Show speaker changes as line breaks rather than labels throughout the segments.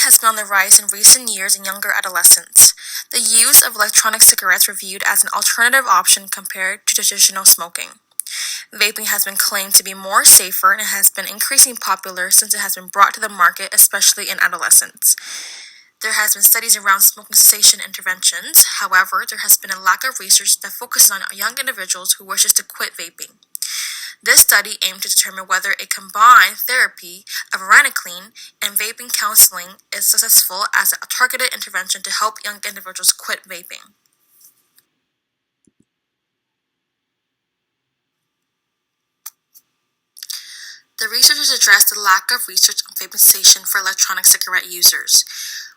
has been on the rise in recent years in younger adolescents. The use of electronic cigarettes were viewed as an alternative option compared to traditional smoking. Vaping has been claimed to be more safer and has been increasingly popular since it has been brought to the market, especially in adolescents. There has been studies around smoking cessation interventions. However, there has been a lack of research that focuses on young individuals who wishes to quit vaping. This study aimed to determine whether a combined therapy of varenicline and vaping counseling is successful as a targeted intervention to help young individuals quit vaping. The researchers addressed the lack of research on vaping cessation for electronic cigarette users,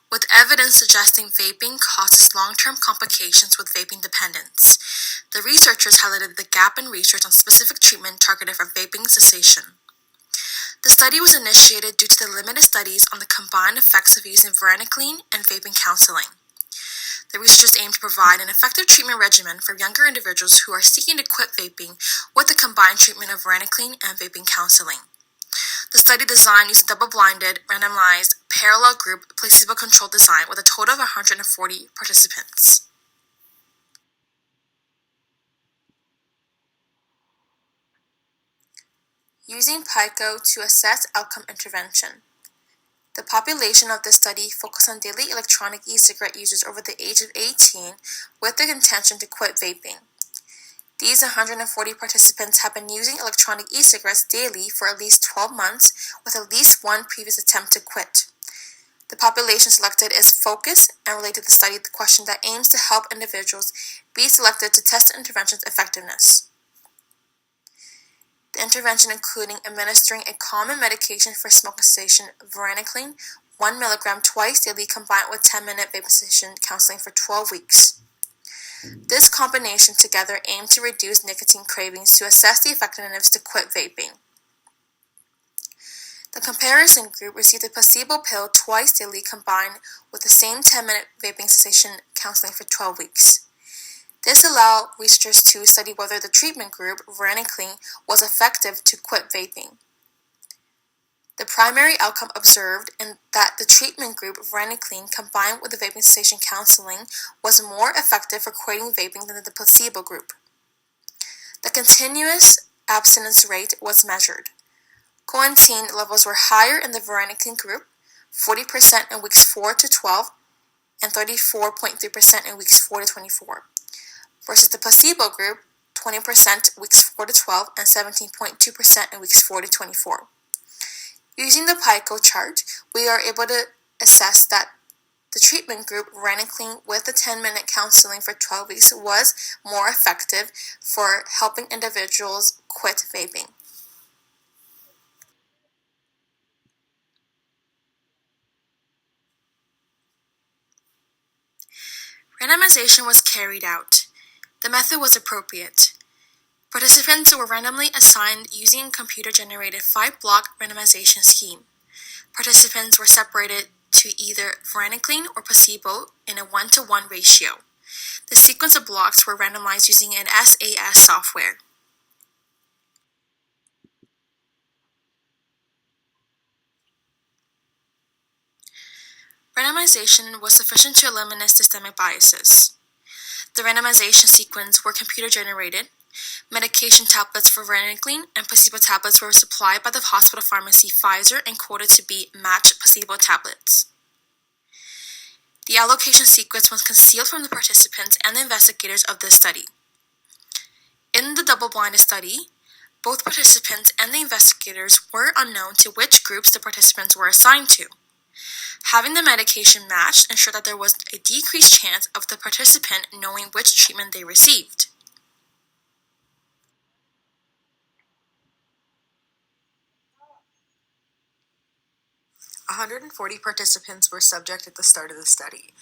with evidence suggesting vaping causes long-term complications with vaping dependence. The researchers highlighted the gap in research on specific treatment targeted for vaping cessation. The study was initiated due to the limited studies on the combined effects of using varenicline and vaping counseling. The researchers aim to provide an effective treatment regimen for younger individuals who are seeking to quit vaping with the combined treatment of varenicline and vaping counseling. The study design used a double-blinded, randomized, parallel group, placebo-controlled design with a total of 140 participants. Using PICO to assess outcome intervention. The population of this study focused on daily electronic e-cigarette users over the age of 18 with the intention to quit vaping. These 140 participants have been using electronic e-cigarettes daily for at least 12 months with at least one previous attempt to quit. The population selected is focused and related to the study the question that aims to help individuals be selected to test the intervention's effectiveness. The intervention including administering a common medication for smoking cessation, varenicline, 1 mg twice daily combined with 10-minute vaping cessation counseling for 12 weeks. This combination together aimed to reduce nicotine cravings to assess the effectiveness to quit vaping. The comparison group received a placebo pill twice daily combined with the same 10-minute vaping cessation counseling for 12 weeks. This allowed researchers to study whether the treatment group, varenicline, was effective to quit vaping. The primary outcome observed in that the treatment group, varenicline, combined with the vaping cessation counseling, was more effective for quitting vaping than the placebo group. The continuous abstinence rate was measured. Coentyne levels were higher in the varenicline group, 40% in weeks 4 to 12, and 34.3% in weeks 4 to 24. Versus the placebo group, 20% weeks 4 to 12 and 17.2% in weeks 4 to 24. Using the PICO chart, we are able to assess that the treatment group, varenicline with the 10-minute counseling for 12 weeks, was more effective for helping individuals quit vaping. Randomization was carried out. The method was appropriate. Participants were randomly assigned using a computer-generated 5-block randomization scheme. Participants were separated to either varenicline or placebo in a 1-to-1 ratio. The sequence of blocks were randomized using an SAS software. Randomization was sufficient to eliminate systemic biases. The randomization sequence were computer-generated. Medication tablets for varenicline and placebo tablets were supplied by the hospital pharmacy Pfizer and quoted to be matched placebo tablets. The allocation sequence was concealed from the participants and the investigators of this study. In the double-blinded study, both participants and the investigators were unknown to which groups the participants were assigned to. Having the medication matched ensured that there was a decreased chance of the participant knowing which treatment they received.
One 140 participants were subject at the start of the study.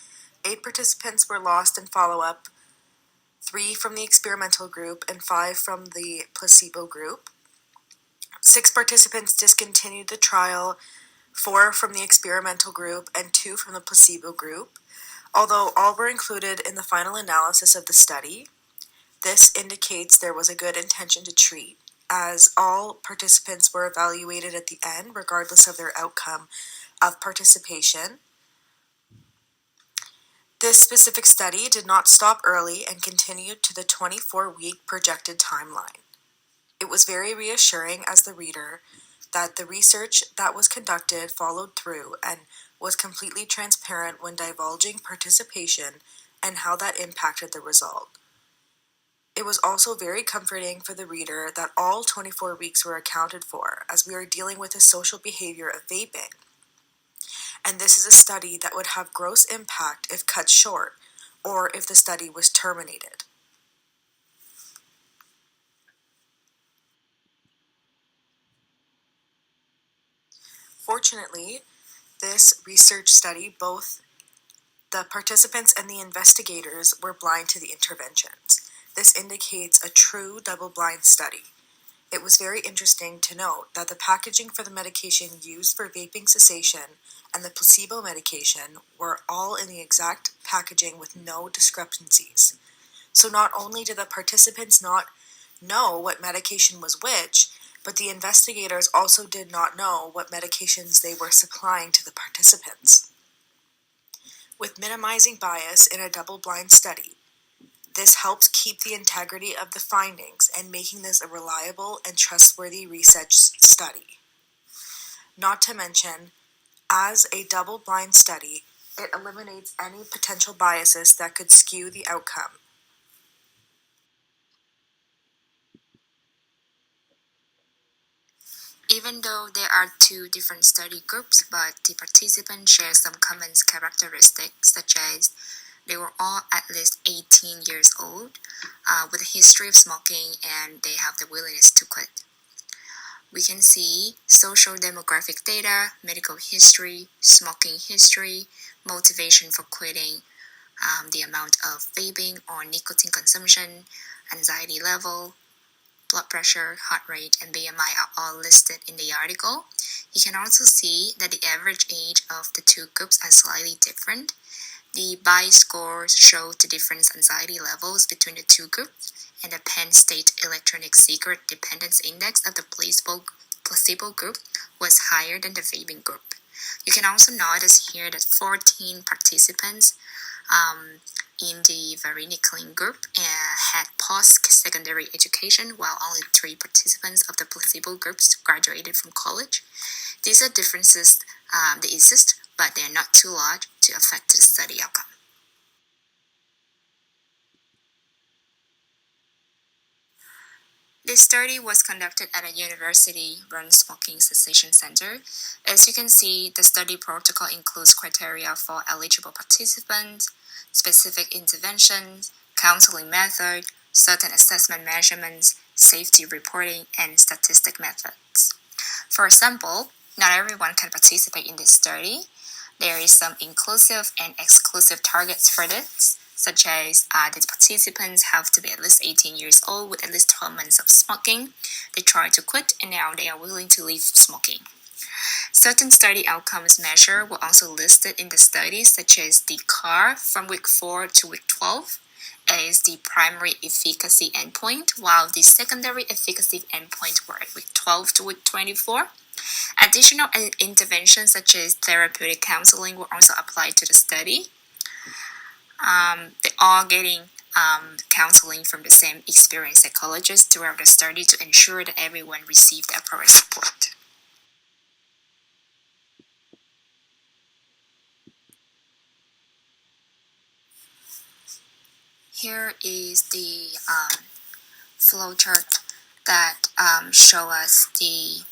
8 participants were lost in follow-up, 3 from the experimental group and 5 from the placebo group. 6 participants discontinued the trial, 4 from the experimental group and 2 from the placebo group, although all were included in the final analysis of the study. This indicates there was a good intention to treat, as all participants were evaluated at the end regardless of their outcome of participation. This specific study did not stop early and continued to the 24-week projected timeline. It was very reassuring as the reader that the research that was conducted followed through and was completely transparent when divulging participation and how that impacted the result. It was also very comforting for the reader that all 24 weeks were accounted for, as we are dealing with the social behavior of vaping. And this is a study that would have gross impact if cut short, or if the study was terminated. Fortunately, this research study, both the participants and the investigators were blind to the interventions. This indicates a true double-blind study. It was very interesting to note that the packaging for the medication used for vaping cessation and the placebo medication were all in the exact packaging with no discrepancies. So not only did the participants not know what medication was which, but the investigators also did not know what medications they were supplying to the participants. With minimizing bias in a double-blind study, this helps keep the integrity of the findings and making this a reliable and trustworthy research study. Not to mention, as a double-blind study, it eliminates any potential biases that could skew the outcome.
Even though there are two different study groups, but the participants share some common characteristics, such as they were all at least 18 years old, with a history of smoking, and they have the willingness to quit. We can see social demographic data, medical history, smoking history, motivation for quitting, the amount of vaping or nicotine consumption, anxiety level, blood pressure, heart rate, and BMI are all listed in the article. You can also see that the average age of the two groups are slightly different. The BI scores show the different anxiety levels between the two groups, and the Penn State Electronic Cigarette Dependence Index of the placebo group was higher than the vaping group. You can also notice here that 14 participants in the Varenicline group had post-secondary education, while only 3 participants of the placebo groups graduated from college. These are differences that exist, but they are not too large to affect the study outcome. This study was conducted at a university-run smoking cessation center. As you can see, the study protocol includes criteria for eligible participants, specific interventions, counseling method, certain assessment measurements, safety reporting, and statistic methods. For example, not everyone can participate in this study. There is some inclusive and exclusive targets for this, such as the participants have to be at least 18 years old with at least 12 months of smoking. They tried to quit and now they are willing to leave smoking. Certain study outcomes measures were also listed in the study, such as the CAR from week 4 to week 12 as the primary efficacy endpoint, while the secondary efficacy endpoint were at week 12 to week 24. Additional interventions such as therapeutic counseling were also applied to the study. They are getting counseling from the same experienced psychologist throughout the study to ensure that everyone received the appropriate support. Here is the flowchart that show us the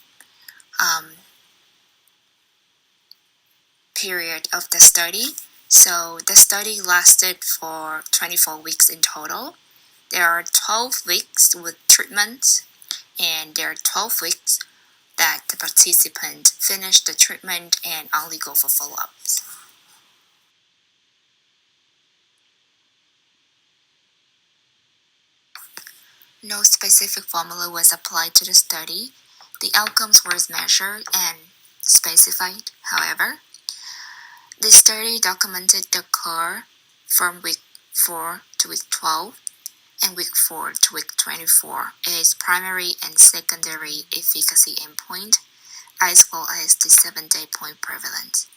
period of the study. So the study lasted for 24 weeks in total. There are 12 weeks with treatment, and there are 12 weeks that the participant finish the treatment and only go for follow-ups. No specific formula was applied to the study. The outcomes were measured and specified, however. The study documented the curve from week 4 to week 12 and week 4 to week 24 as primary and secondary efficacy endpoint, as well as the 7-day point prevalence.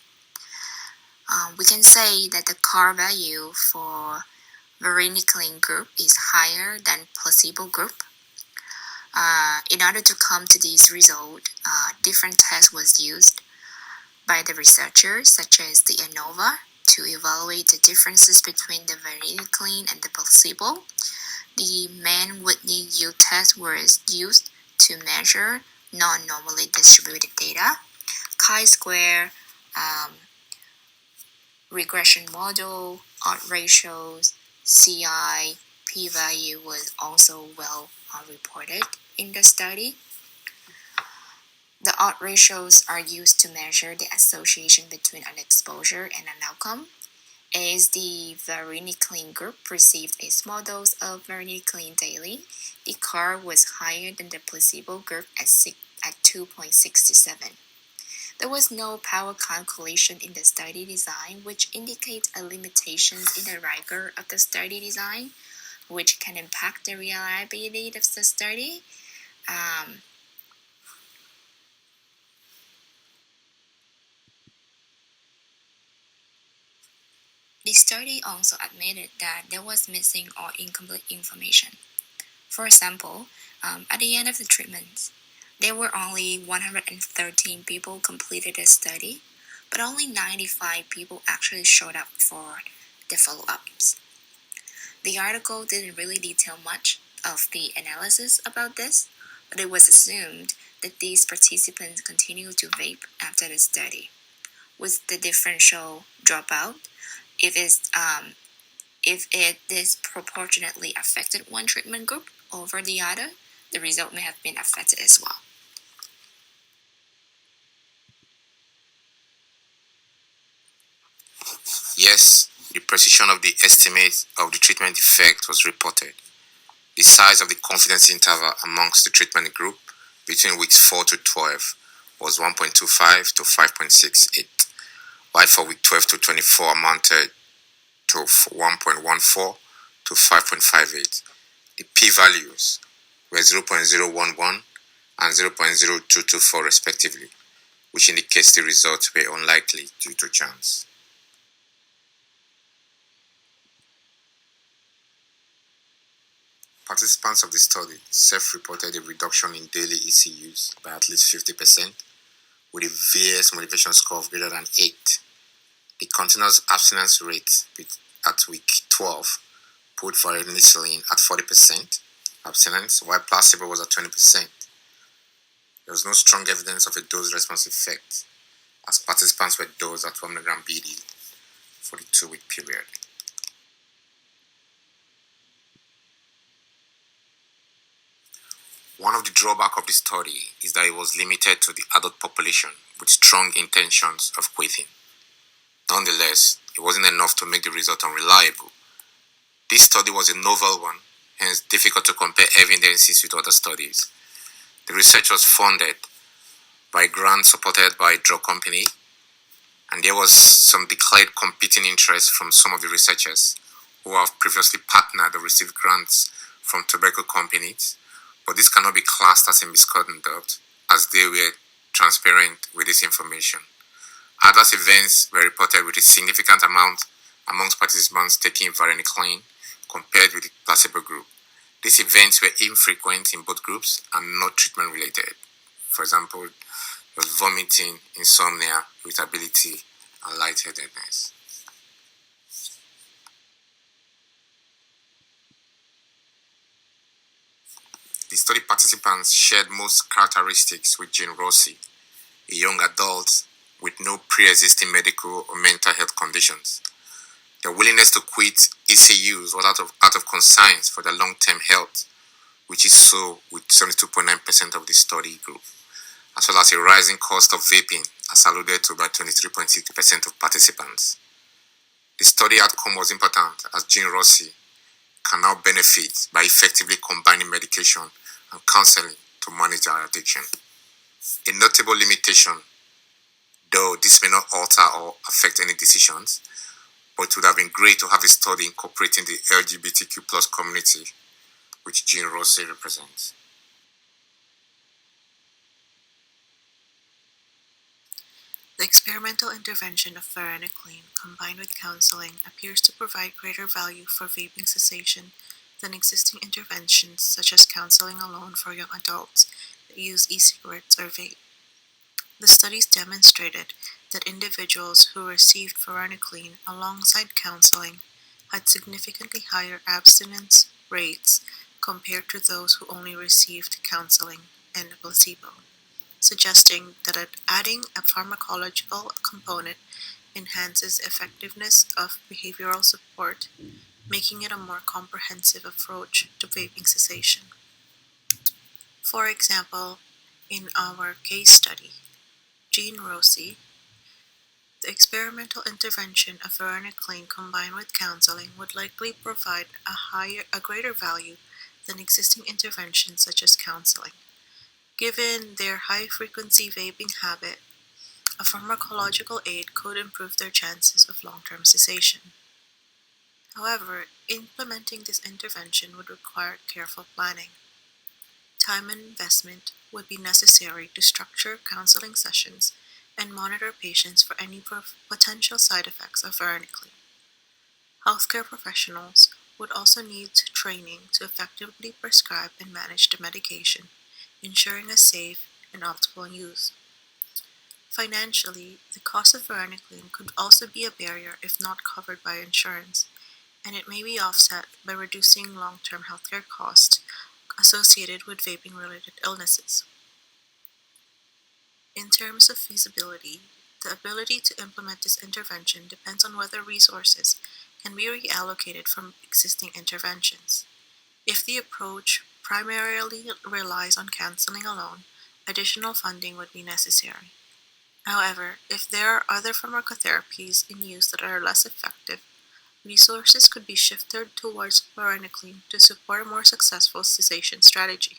We can say that the CAR value for varenicline group is higher than placebo group. In order to come to this result, different tests was used by the researchers, such as the ANOVA, to evaluate the differences between the varenicline and the placebo. The Mann-Whitney-U test was used to measure non-normally distributed data. chi-square, regression model, odds ratios, CI, p-value was also well reported in the study. The odds ratios are used to measure the association between an exposure and an outcome. As the varenicline group received a small dose of varenicline daily, the CAR was higher than the placebo group at 2.67. There was no power calculation in the study design, which indicates a limitations in the rigor of the study design, which can impact the reliability of the study. The study also admitted that there was missing or incomplete information. For example, at the end of the treatment, there were only 113 people completed the study, but only 95 people actually showed up for the follow-ups. The article didn't really detail much of the analysis about this, but it was assumed that these participants continued to vape after the study. With the differential dropout, if it disproportionately affected one treatment group over the other, the result may have been affected as well.
Yes, the precision of the estimate of the treatment effect was reported. The size of the confidence interval amongst the treatment group between weeks 4 to 12 was 1.25 to 5.68, while for week 12 to 24 amounted to 1.14 to 5.58. The p-values were 0.011 and 0.0224 respectively, which indicates the results were unlikely due to chance. Participants of the study self-reported a reduction in daily ECUs by at least 50%, with a VAS motivation score of greater than 8. The continuous abstinence rate at week 12 put varenicline at 40% abstinence, while placebo was at 20%. There was no strong evidence of a dose-response effect, as participants were dosed at 1 mg BD for the 2-week period. One of the drawbacks of the study is that it was limited to the adult population with strong intentions of quitting. Nonetheless, it wasn't enough to make the result unreliable. This study was a novel one, hence difficult to compare evidences with other studies. The research was funded by grants supported by a drug company, and there was some declared competing interest from some of the researchers who have previously partnered or received grants from tobacco companies, but this cannot be classed as a misconduct as they were transparent with this information. Adverse events were reported with a significant amount amongst participants taking varenicline compared with the placebo group. These events were infrequent in both groups and not treatment related. For example, there was vomiting, insomnia, irritability, and lightheadedness. The study participants shared most characteristics with Jean Rossi, a young adult with no pre-existing medical or mental health conditions. Their willingness to quit ECUs was out of concern for their long-term health, which is so with 72.9% of the study group, as well as a rising cost of vaping, as alluded to by 23.6% of participants. The study outcome was important, as Jean Rossi can now benefit by effectively combining medication and counseling to manage their addiction. A notable limitation, though this may not alter or affect any decisions, but it would have been great to have a study incorporating the LGBTQ plus community, which Jean Rossi represents.
The experimental intervention of varenicline combined with counseling appears to provide greater value for vaping cessation than existing interventions such as counseling alone for young adults that use e-cigarettes or vape. The studies demonstrated that individuals who received varenicline alongside counseling had significantly higher abstinence rates compared to those who only received counseling and a placebo, suggesting that adding a pharmacological component enhances effectiveness of behavioral support, making it a more comprehensive approach to vaping cessation. For example, in our case study, Jean Rossi, the experimental intervention of varenicline combined with counseling would likely provide a greater value than existing interventions such as counseling. Given their high-frequency vaping habit, a pharmacological aid could improve their chances of long-term cessation. However, implementing this intervention would require careful planning. Time and investment would be necessary to structure counseling sessions and monitor patients for any potential side effects of varenicline. Healthcare professionals would also need training to effectively prescribe and manage the medication, ensuring a safe and optimal use. Financially, the cost of varenicline could also be a barrier if not covered by insurance, and it may be offset by reducing long-term healthcare costs associated with vaping-related illnesses. In terms of feasibility, the ability to implement this intervention depends on whether resources can be reallocated from existing interventions. If the approach primarily relies on counseling alone, additional funding would be necessary. However, if there are other pharmacotherapies in use that are less effective, resources could be shifted towards varenicline to support a more successful cessation strategy.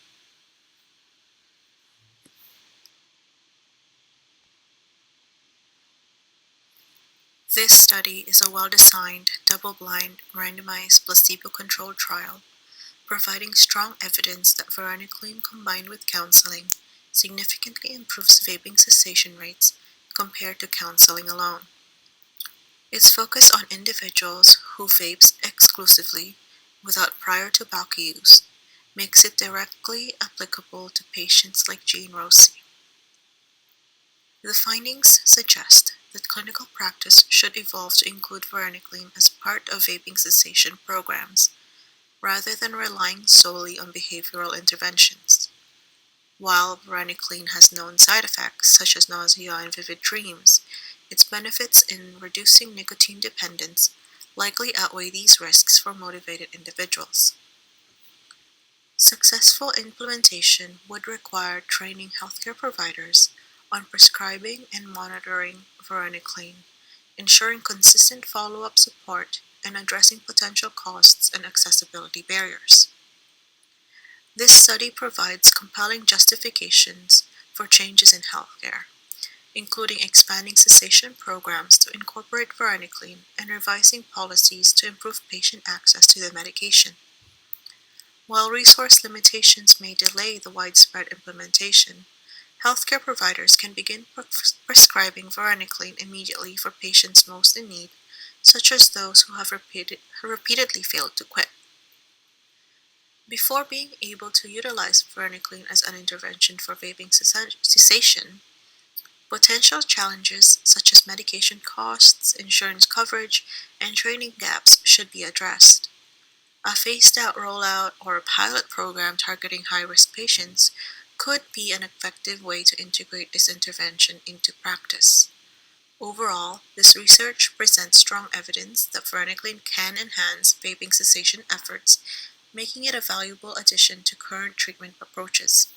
This study is a well-designed, double-blind, randomized, placebo-controlled trial, providing strong evidence that varenicline combined with counseling significantly improves vaping cessation rates compared to counseling alone. It's focused on individuals who vape exclusively without prior tobacco use, makes it directly applicable to patients like Jean Rossi. The findings suggest that clinical practice should evolve to include varenicline as part of vaping cessation programs, rather than relying solely on behavioral interventions. While varenicline has known side effects such as nausea and vivid dreams, its benefits in reducing nicotine dependence likely outweigh these risks for motivated individuals. Successful implementation would require training healthcare providers on prescribing and monitoring varenicline, ensuring consistent follow-up support, and addressing potential costs and accessibility barriers. This study provides compelling justifications for changes in healthcare, including expanding cessation programs to incorporate varenicline and revising policies to improve patient access to the medication. While resource limitations may delay the widespread implementation, healthcare providers can begin prescribing varenicline immediately for patients most in need, such as those who have repeatedly failed to quit. Before being able to utilize varenicline as an intervention for vaping cessation, potential challenges such as medication costs, insurance coverage, and training gaps should be addressed. A phased-out rollout or a pilot program targeting high-risk patients could be an effective way to integrate this intervention into practice. Overall, this research presents strong evidence that varenicline can enhance vaping cessation efforts, making it a valuable addition to current treatment approaches.